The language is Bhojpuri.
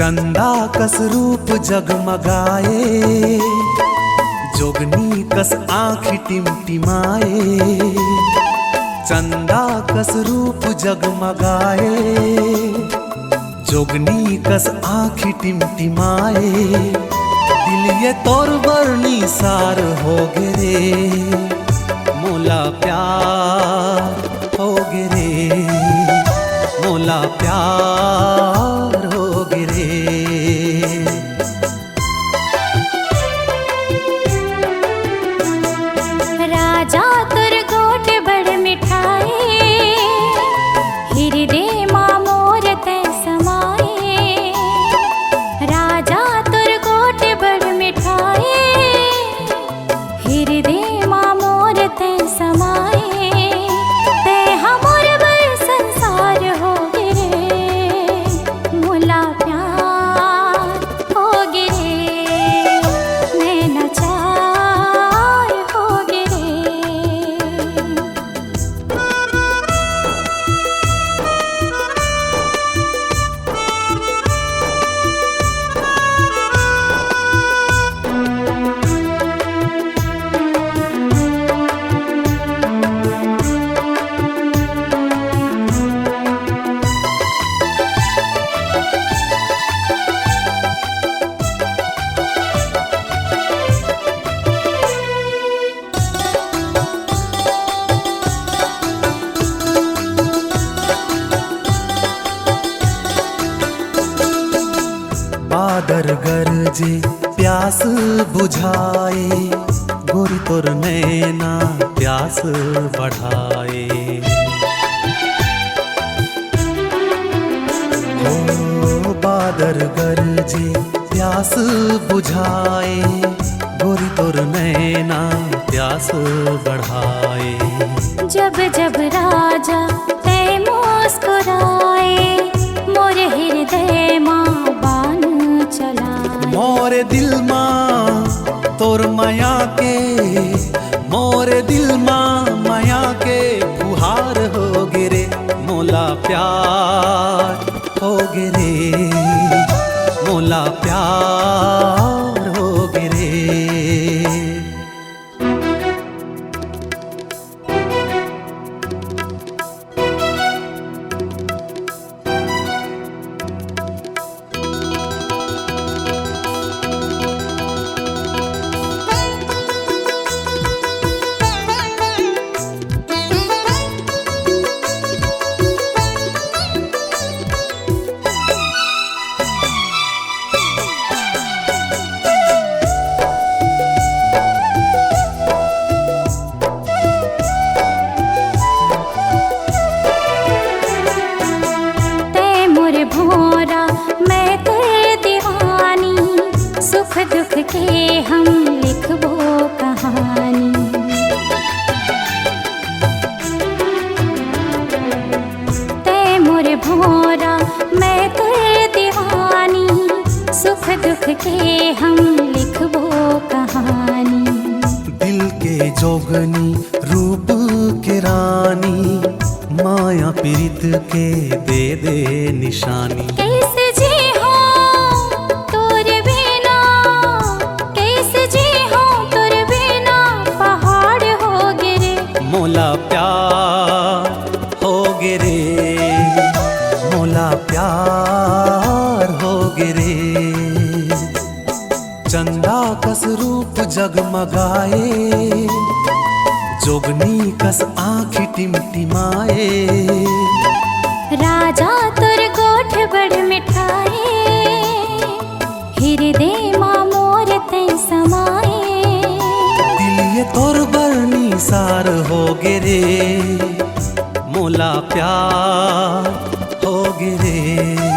चंदा कस रूप जगमगाए, जोगनी कस आँखी टिमटिमाए। चंदा कस रूप जगमगाए, जोगनी कस आँखी टिमटिमाए। दिल ये तोर बरनी सार हो गे मोला प्यार हो गे मोला प्यार हो गे राजा तुर गोट बड़ मिठाए, हृदय माँ मोर तै समाए। राजा तुर गोट बड़ मिठाए, हृदय माँ मोर तै समाए। तै हमर बर संसार हो गे मोला प्यार हो गे नैना चार हो गे। बादर गरजे प्यास बुझाए, गोरी तोर नैना प्यास बढ़ाए। हो बादर गरजे प्यास बुझाए, गोरी तोर नैना प्यास बढ़ाए। जब जब राजा तै मुस्कुराए, मोर हृदय माँ बान चलाए। मोर दिल माँ तोर माया के, मोर दिल माँ माया के फुहार हो गे रे मोला प्यार हो गे रे मोला प्यार हो गे रे। भोरा मैं तेरे दीवानी, सुख दुख के हम लिखबो कहानी। ते मोर भोरा मैं तेरे दीवानी, सुख दुख के हम लिखबो कहानी। दिल के जोगनी रूप के रानी, माया पीरित के दे निशानी। कैसे जी हो तोर बिना, कैसे जी हो तोर बिना, पहाड़ हो गे रे मोला प्यार हो गे रे मोला प्यार हो गे रे। चंदा कस रूप जगमगाए, जोगनी कस आँखी टिमटिमाए। राजा तुर गोठ बड़ मिठाए, हृदय माँ मोर तै समाए। मोला प्यार हो गे रे।